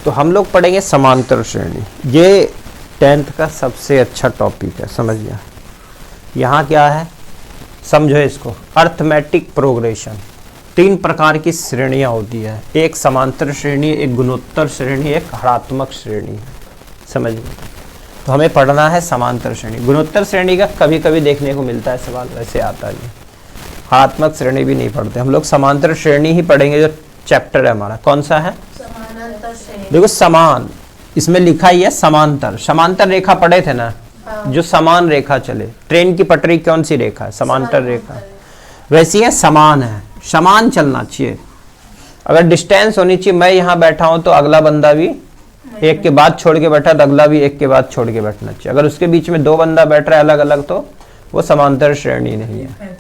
तो हम लोग पढ़ेंगे समांतर श्रेणी। ये 10th का सबसे अच्छा टॉपिक है, समझिए। यहाँ क्या है, समझो इसको। अर्थमेटिक प्रोग्रेशन, 3 प्रकार की श्रेणियाँ होती है। एक समांतर श्रेणी, एक गुणोत्तर श्रेणी, एक हरात्मक श्रेणी, समझिए। तो हमें पढ़ना है समांतर श्रेणी। गुणोत्तर श्रेणी का कभी कभी देखने को मिलता है सवाल, वैसे आता है। हरात्मक श्रेणी भी नहीं पढ़ते हम लोग, समांतर श्रेणी ही पढ़ेंगे। जो चैप्टर है हमारा कौन सा है, देखो समान, इसमें लिखा ही है समांतर। समांतर रेखा पढ़े थे ना, जो समान रेखा चले। ट्रेन की पटरी कौन सी रेखा है, समांतर रेखा। वैसी है, समान है, समान चलना चाहिए। अगर डिस्टेंस होनी चाहिए, मैं यहाँ बैठा हूं तो अगला बंदा भी एक के बाद छोड़ के बैठा, तो अगला भी एक के बाद छोड़ के बैठना चाहिए। अगर उसके बीच में 2 बंदा बैठ रहा है अलग अलग, तो वो समांतर श्रेणी नहीं है।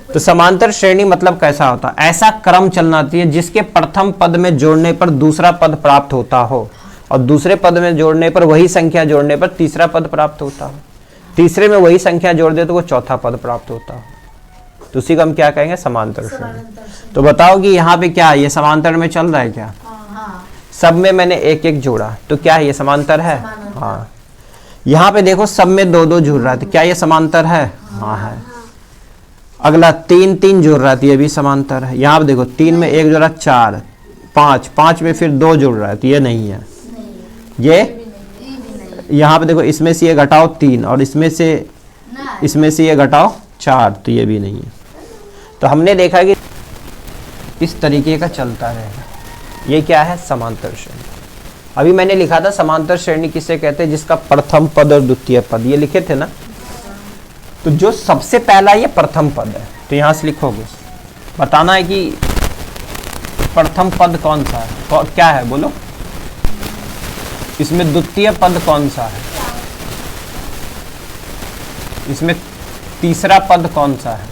तो समांतर श्रेणी मतलब कैसा होता है, ऐसा क्रम चलना चाहिए जिसके प्रथम पद में जोड़ने पर दूसरा पद प्राप्त होता हो, और दूसरे पद में जोड़ने पर वही संख्या जोड़ने पर तीसरा पद प्राप्त होता हो, तीसरे में वही संख्या जोड़ दे तो वो चौथा पद प्राप्त होता हो। तो उसी को हम क्या कहेंगे, समांतर श्रेणी। तो बताओ कि यहाँ पे क्या है, ये समांतर में चल रहा है क्या? सब में मैंने एक एक जोड़ा, तो क्या है, ये समांतर है? हाँ। यहाँ पे देखो सब में 2-2 जुड़ रहा है, तो क्या ये समांतर है? हाँ है। अगला 3-3 जुड़ रहा है, ये भी समांतर है। यहाँ पे देखो 3 में 1 जोड़ा 4, 5 में फिर 2 जुड़ रहा है, तो ये नहीं है। ये यहाँ पे देखो इसमें से ये घटाओ 3, और इसमें से ये घटाओ 4, तो ये भी नहीं है। तो हमने देखा कि इस तरीके का चलता रहेगा। ये क्या है, समांतर श्रेणी। अभी मैंने लिखा था समांतर श्रेणी किसे कहते हैं, जिसका प्रथम पद और द्वितीय पद, ये लिखे थे ना। तो जो सबसे पहला ये प्रथम पद है, तो यहां से लिखोगे, बताना है कि प्रथम पद कौन सा है, क्या है बोलो। इसमें द्वितीय पद कौन सा है, इसमें तीसरा पद कौन सा है,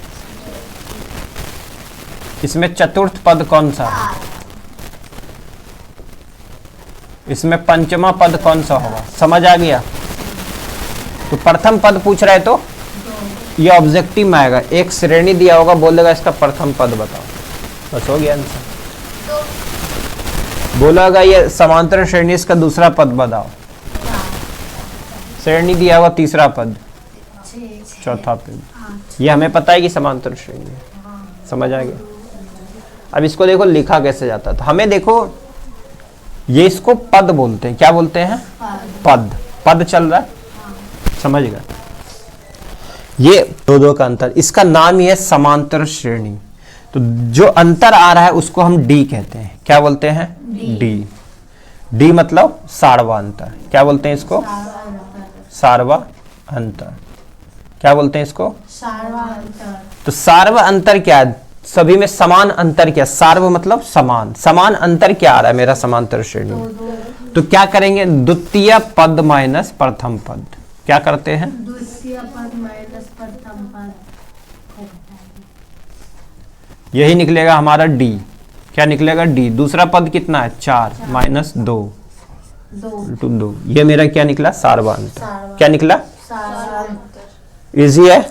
इसमें चतुर्थ पद कौन सा है, इसमें पंचमा पद कौन सा होगा। समझ आ गया? तो प्रथम पद पूछ रहे तो ये ऑब्जेक्टिव में आएगा। एक श्रेणी दिया होगा, बोलेगा इसका प्रथम पद बताओ, बस हो गया आंसर। बोलेगा ये समांतर श्रेणी, इसका दूसरा पद बताओ। श्रेणी दिया होगा तीसरा पद, चौथा पद, ये हमें पता है कि समांतर श्रेणी है। समझ आ गया? अब इसको देखो लिखा कैसे जाता था। हमें देखो, ये इसको पद बोलते हैं। क्या बोलते हैं? पद। पद चल रहा है, समझ गए? ये 2-2 का अंतर, इसका नाम ही है समांतर श्रेणी। तो जो अंतर आ रहा है उसको हम डी कहते हैं। क्या बोलते हैं? डी। डी मतलब सारवा अंतर। क्या बोलते हैं इसको? सारवा अंतर। क्या बोलते हैं इसको? सारवा अंतर। तो सारवा अंतर क्या है? सभी में समान अंतर क्या? सार्व मतलब समान। समान अंतर क्या आ रहा है मेरा समांतर श्रेणी में? तो क्या करेंगे? द्वितीय पद माइनस प्रथम पद। क्या करते हैं? द्वितीय पद माइनस प्रथम पद। यही निकलेगा हमारा डी। क्या निकलेगा? डी। दूसरा पद कितना है? 4 माइनस 2। ये मेरा क्या निकला? सारवा अंतर। क्या निकला? इजी है।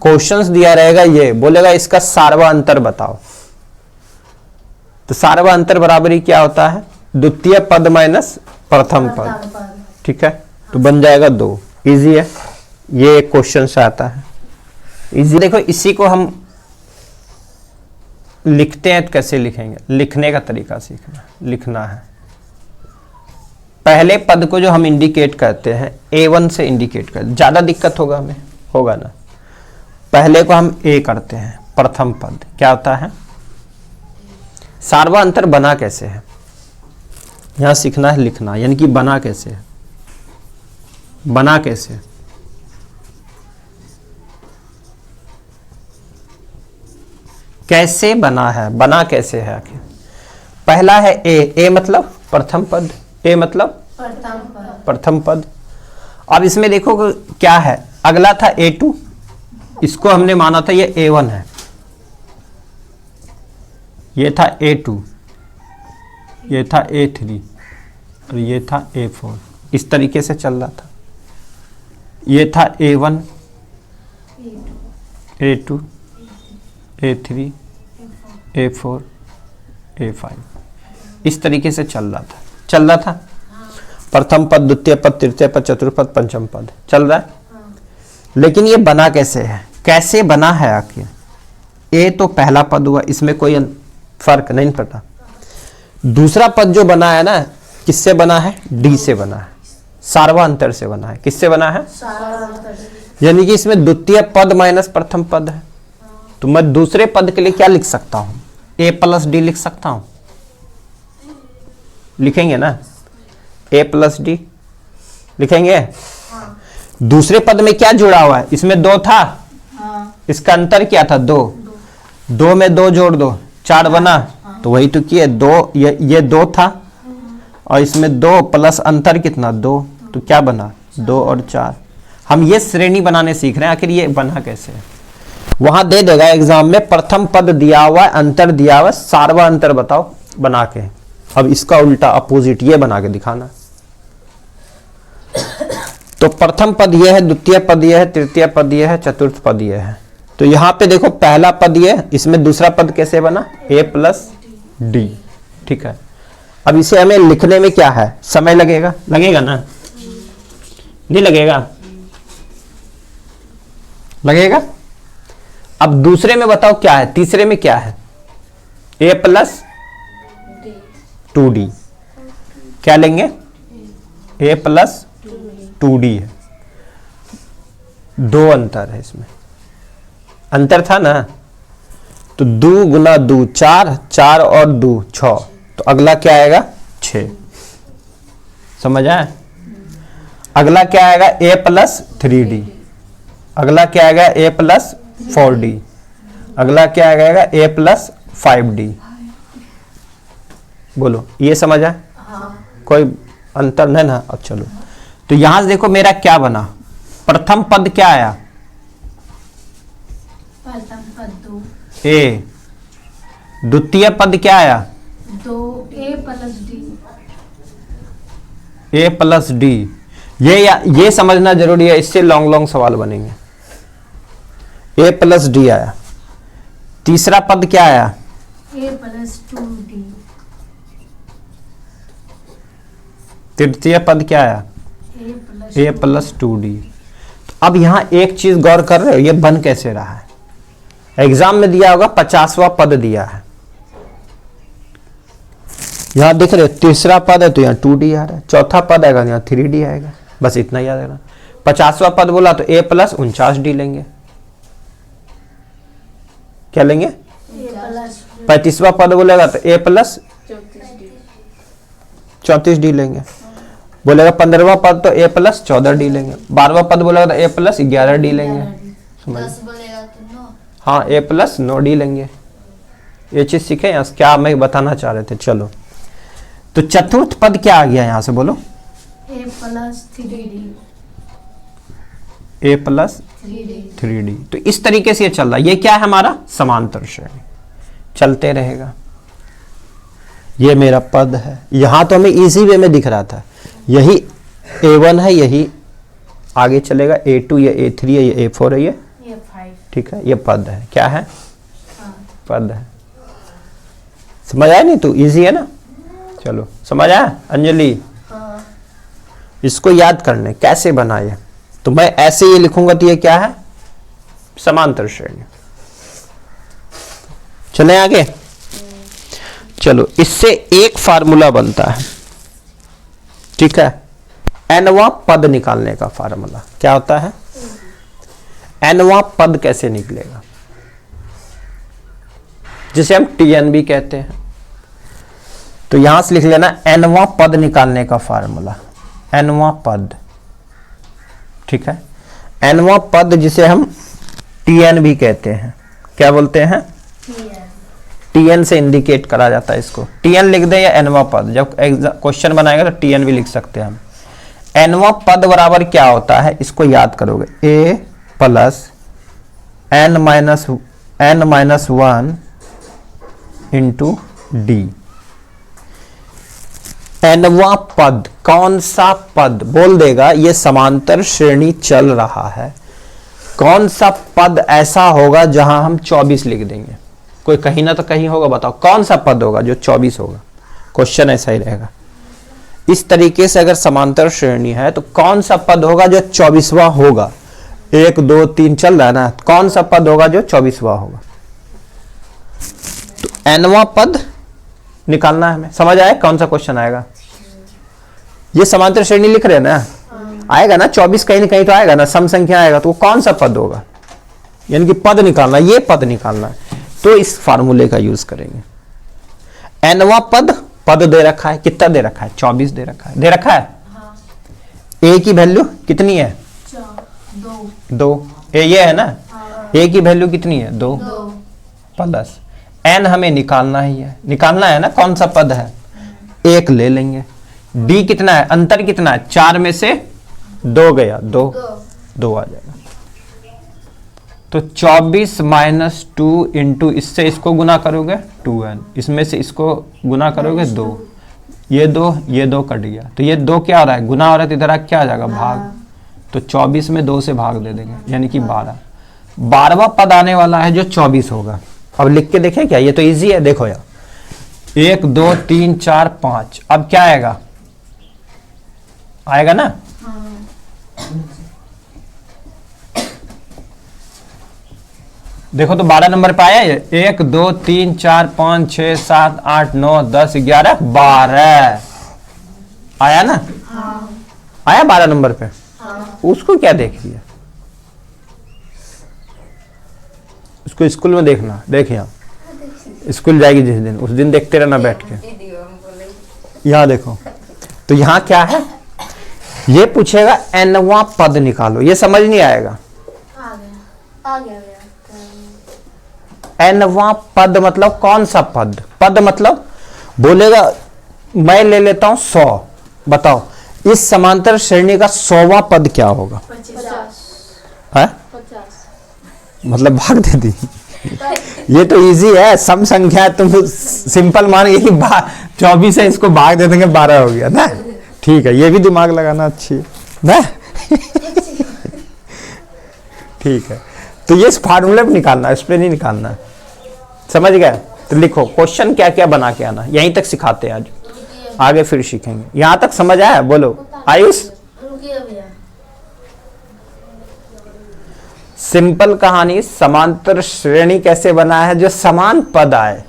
क्वेश्चंस दिया रहेगा, ये बोलेगा इसका सारवा अंतर बताओ। तो सारवा अंतर बराबरी क्या होता है? द्वितीय पद माइनस प्रथम पद। ठीक है, तो बन जाएगा 2। इजी है, ये क्वेश्चन से आता है। इजी। देखो इसी को हम लिखते हैं, तो कैसे लिखेंगे? लिखने का तरीका सीखना, लिखना है। पहले पद को जो हम इंडिकेट करते हैं, A1 से इंडिकेट करते, ज्यादा दिक्कत होगा हमें, होगा ना। पहले को हम A करते हैं, प्रथम पद क्या होता है? सारवा अंतर बना कैसे है, यहां सीखना है लिखना, यानी कि बना कैसे है। बना कैसे? कैसे बना है, बना कैसे है आखिर? पहला है ए मतलब प्रथम पद, ए मतलब प्रथम पद। अब इसमें देखो क्या है, अगला था A2, इसको हमने माना था ये A1 है, ये था A2, ये था A3 और ये था A4। इस तरीके से चल रहा था। ये था A1, A2, A3, A4, A5, इस तरीके से चल रहा था। चल रहा था, प्रथम पद, द्वितीय पद, तृतीय पद, चतुर्थ पद, पंचम पद चल रहा है। लेकिन ये बना कैसे है, कैसे बना है आखिर? ए तो पहला पद हुआ, इसमें कोई फर्क नहीं पड़ता। दूसरा पद जो बना है ना, किससे बना है? डी से बना है, सार्वअंतर से बना है। किससे बना है? यानी कि इसमें द्वितीय पद माइनस प्रथम पद है। तो मैं दूसरे पद के लिए क्या लिख सकता हूं? ए प्लस डी लिख सकता हूं, लिखेंगे ना? ए प्लस डी लिखेंगे। दूसरे पद में क्या जुड़ा हुआ है? इसमें 2 था, इसका अंतर क्या था? 2। 2 में 2 जोड़ दो, 4 बना। तो वही तो किए, 2 ये 2 था और इसमें 2 प्लस अंतर कितना? 2। तो क्या बना? 2 और 4। हम ये श्रेणी बनाने सीख रहे हैं। आखिर ये बना कैसे है? वहां दे देगा एग्जाम में, प्रथम पद दिया हुआ है, अंतर दिया हुआ है, सार्वा अंतर बताओ बना के। अब इसका उल्टा अपोजिट ये बना के दिखाना। तो प्रथम पद ये है, द्वितीय पद ये है, तृतीय पद ये है, चतुर्थ पद ये है। तो यहां पे देखो पहला पद ये, इसमें दूसरा पद कैसे बना? ए प्लस डी। ठीक है, अब इसे हमें लिखने में क्या है? समय लगेगा, लगेगा ना? नहीं लगेगा? लगेगा। अब दूसरे में बताओ क्या है? तीसरे में क्या है? ए प्लस 2d। क्या लेंगे? ए प्लस 2d है। 2 अंतर है इसमें, अंतर था ना? तो 2 गुना 2 4, 4 और 2 6। तो अगला क्या आएगा? 6। समझ आया? अगला क्या आएगा? ए प्लस 3d। अगला क्या आएगा? ए प्लस 4d। अगला क्या आएगा? ए प्लस 5d। बोलो, ये समझ आया? कोई अंतर नहीं ना? अब चलो, तो यहां से देखो मेरा क्या बना? प्रथम पद क्या आया? प्रथम पद 2। ए। द्वितीय पद क्या आया? 2 ए प्लस डी। ए प्लस डी। ये समझना जरूरी है, इससे लॉन्ग लॉन्ग सवाल बनेंगे। ए प्लस डी आया। तीसरा पद क्या आया? ए प्लस 2d। तृतीय पद क्या आया? ए प्लस 2d। तो अब यहां एक चीज गौर कर रहे हो, ये बन कैसे रहा है? एग्जाम में दिया होगा 50वां पद दिया है, यहां दिख रहे हो तीसरा पद है तो यहां 2d आ रहा है, चौथा पद आएगा यहां 3d आएगा। बस इतना याद रखना। 50वां पद बोला तो ए प्लस 49d लेंगे। क्या लेंगे? 35वां पद बोलेगा तो ए प्लस 34d लेंगे। बोलेगा 15वां पद तो ए प्लस 14d लेंगे। 12वां पद बोलेगा तो ए प्लस 11d लेंगे। समझ? हाँ, ए प्लस 9d लेंगे। ये चीज सीखे यहाँ से? क्या मैं बताना चाह रहे थे? चलो, तो चतुर्थ पद क्या आ गया यहां से? बोलो। ए प्लस 3d। ए प्लस 3d। तो इस तरीके से ये चल रहा है। ये क्या है हमारा? समांतर श्रेणी, चलते रहेगा। ये मेरा पद है। यहां तो हमें इजी वे में दिख रहा था, यही A1 है, यही आगे चलेगा A2, ये A3 है, ये A4 है, ये 5। ठीक है, ये पद है। क्या है? पद है। समझ आया? नहीं तो इजी है ना? चलो, समझ आया अंजलि? इसको याद करने कैसे बनाए, तो मैं ऐसे ये लिखूंगा तो ये क्या है? समांतर श्रेणी। चलें आगे। चलो, इससे एक फार्मूला बनता है, ठीक है? nवां पद निकालने का फार्मूला क्या होता है? nवां पद कैसे निकलेगा, जिसे हम tn भी कहते हैं। तो यहां से लिख लेना nवां पद निकालने का फार्मूला, nवां पद, ठीक है? nवां पद जिसे हम tn भी कहते हैं। क्या बोलते हैं? tn से इंडिकेट करा जाता है इसको। tn लिख दे या nवां पद, जब क्वेश्चन बनाएगा तो tn भी लिख सकते हैं हम। nवां पद बराबर क्या होता है, इसको याद करोगे, a plus n minus 1 into d. nवां पद, कौन सा पद? बोल देगा ये समांतर श्रेणी चल रहा है, कौन सा पद ऐसा होगा जहां हम 24 लिख देंगे? कोई कहीं ना तो कहीं होगा, बताओ कौन सा पद होगा जो 24 होगा? क्वेश्चन ऐसा ही रहेगा। इस तरीके से अगर समांतर श्रेणी है तो कौन सा पद होगा जो 24वां होगा? 1 2 3 चल रहा है ना, कौन सा पद होगा जो 24वां होगा? तो nवां पद निकालना है हमें। समझ आया कौन सा क्वेश्चन आएगा? ये समांतर श्रेणी लिख रहे हैं ना, आएगा ना 24 कहीं ना कहीं तो आएगा ना, सम संख्या आएगा, तो वो कौन सा पद होगा? यानी कि पद निकालना, ये पद निकालना है, तो इस फार्मूले का यूज करेंगे। nवां पद दे रखा है, कितना दे रखा है? 24 दे रखा है, दे रखा है। हाँ। a की वैल्यू कितनी है? 2। a ये है ना, हाँ। a की वैल्यू कितनी है? 2 प्लस n हमें निकालना ही है, निकालना है ना कौन सा पद है? 1 ले लेंगे। d कितना है? अंतर कितना है? 4 में से 2 गया, 2 आ जाएगा। तो 24 माइनस 2 इंटू इससे इसको गुना करोगे 2n, इसमें से इसको गुना करोगे 2, ये 2 कट गया, तो ये 2 क्या हो रहा है? गुना हो रहा है, तो इधर क्या आ जाएगा? भाग। तो 24 में 2 से भाग दे देंगे, यानी कि 12। 12वां पद आने वाला है जो 24 होगा। अब लिख के देखें क्या? ये तो इजी है, देखो यार, 1 2 3 4 5, अब क्या आएगा? आएगा ना? देखो तो 12 नंबर पे आया ये, 1 2 3 4 5 6 7 8 9 10 11 12 आया ना? आया 12 नंबर पे। उसको क्या देख लिया? उसको स्कूल में देखना, देखिए आप स्कूल जाएगी जिस दिन, उस दिन देखते रहना बैठ के। यहाँ देखो, तो यहाँ क्या है? ये पूछेगा nवां पद निकालो, ये समझ नहीं आएगा। आ गया। nवां पद मतलब कौन सा पद? पद मतलब बोलेगा, मैं ले लेता हूं 100, बताओ इस समांतर श्रेणी का 100वां पद क्या होगा? 50 है? 50 मतलब भाग दे दी। ये तो इजी है, सम संख्या तुम सिंपल मान गए कि 24 है, इसको भाग दे देंगे 12 हो गया ना। ठीक है, ये भी दिमाग लगाना अच्छी है ना। ठीक है, तो ये फार्मूले पे निकालना, इस पे नहीं निकालना। समझ गए? तो लिखो क्वेश्चन क्या क्या बना के आना, यहीं तक सिखाते हैं आज, आगे फिर सीखेंगे। यहां तक समझ आया? बोलो आयुष। सिंपल कहानी, समांतर श्रेणी कैसे बना है? जो समान पद आए,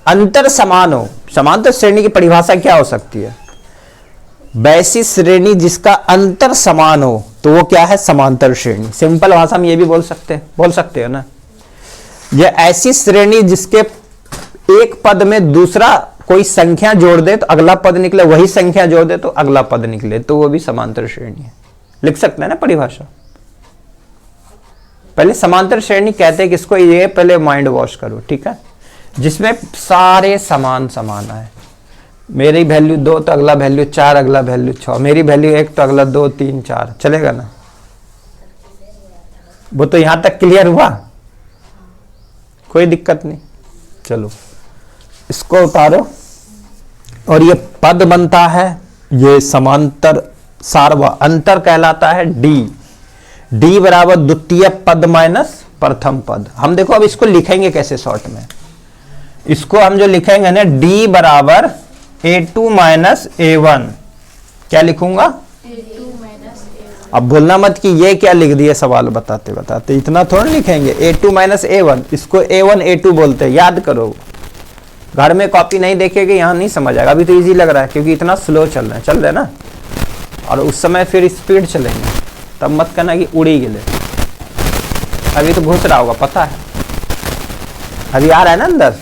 अंतर समान हो। समांतर श्रेणी की परिभाषा क्या हो सकती है? वैसी श्रेणी जिसका अंतर समान हो, तो वो क्या है? समांतर श्रेणी। सिंपल भाषा में ये भी बोल सकते हो ना। ये ऐसी श्रेणी जिसके एक पद में दूसरा कोई संख्या जोड़ दे तो अगला पद निकले, वही संख्या जोड़ दे तो अगला पद निकले, तो वो भी समांतर श्रेणी है। लिख सकते हैं ना परिभाषा। पहले समांतर श्रेणी कहते हैं किसको, ये पहले माइंड वॉश करो, ठीक है? जिसमें सारे समान आए। मेरी वैल्यू 2 तो अगला वैल्यू 4, अगला वैल्यू 6, मेरी वैल्यू 1 तो अगला 2 3 4, चलेगा ना? वो तो यहां तक क्लियर हुआ, कोई दिक्कत नहीं। चलो इसको उतारो, और ये पद बनता है, ये समांतर सारवा अंतर कहलाता है डी बराबर द्वितीय पद माइनस प्रथम पद। हम देखो अब इसको लिखेंगे कैसे शॉर्ट में। इसको हम जो लिखेंगे ना, डी बराबर A2 माइनस A1, क्या लिखूंगा? अब भूलना मत कि ये क्या लिख दिया सवाल बताते बताते, इतना थोड़ा लिखेंगे। A2 माइनस A1, इसको A1 A2 बोलते हैं, याद करो। घर में कॉपी नहीं देखेगे, यहाँ नहीं समझ आएगा। अभी तो इजी लग रहा है क्योंकि इतना स्लो चल रहे हैं ना, और उस समय फिर स्पीड चलेंगे, तब मत कहना कि उड़ी गिले। अभी तो घुस रहा होगा, पता है, अभी आ रहा है ना अंदर,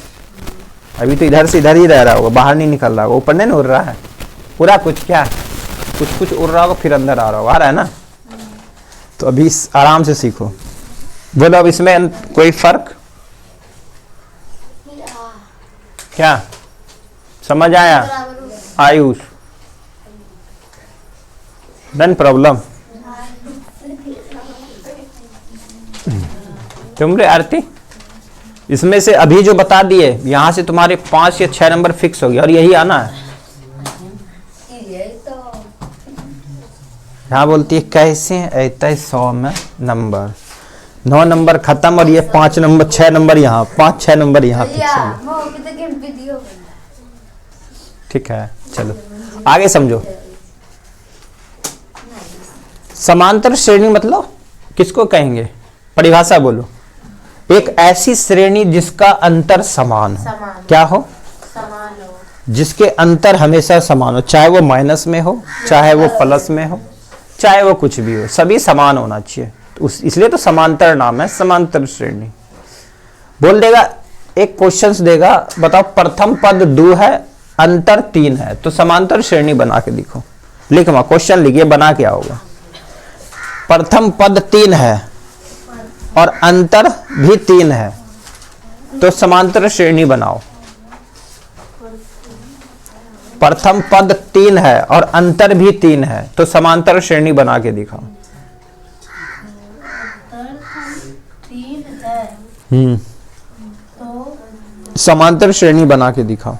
अभी तो इधर से इधर ही रह रहा होगा, बाहर नहीं निकल रहा होगा, ऊपर नहीं उड़ रहा है पूरा, कुछ क्या कुछ उड़ रहा होगा फिर अंदर आ रहा होगा, आ रहा है ना। तो अभी आराम से सीखो। बोलो अब इसमें कोई फर्क क्या समझ आया? Ayush done problem? तुम रे आरती, इसमें से अभी जो बता दिए यहां से तुम्हारे 5 या 6 नंबर फिक्स हो गया, और यही आना है। यहाँ बोलती है कैसे आता है 100 में नंबर, 9 नंबर खत्म, और ये 5 नंबर 6 नंबर यहाँ, 5-6 नंबर यहाँ फिक्स हो गया। ठीक है चलो। आगे समझो। समांतर श्रेणी मतलब किसको कहेंगे? परिभाषा बोलो। एक ऐसी श्रेणी जिसका अंतर समान हो। समान। क्या हो? समान हो। जिसके अंतर हमेशा समान हो, चाहे वो माइनस में हो, चाहे वो प्लस में हो, चाहे वो कुछ भी हो, सभी समान होना चाहिए। तो इसलिए तो समांतर नाम है, समांतर श्रेणी। बोल देगा, एक क्वेश्चन देगा, बताओ प्रथम पद 2 है, अंतर 3 है, तो समांतर श्रेणी बना के दिखो। लिख वहां क्वेश्चन लिखिए, बना क्या होगा। प्रथम पद 3 है और अंतर भी 3 है, तो समांतर श्रेणी बनाओ। प्रथम पद 3 है और अंतर भी 3 है, तो समांतर श्रेणी बना के दिखाओ। अंतर 3 है समांतर श्रेणी बना के दिखाओ।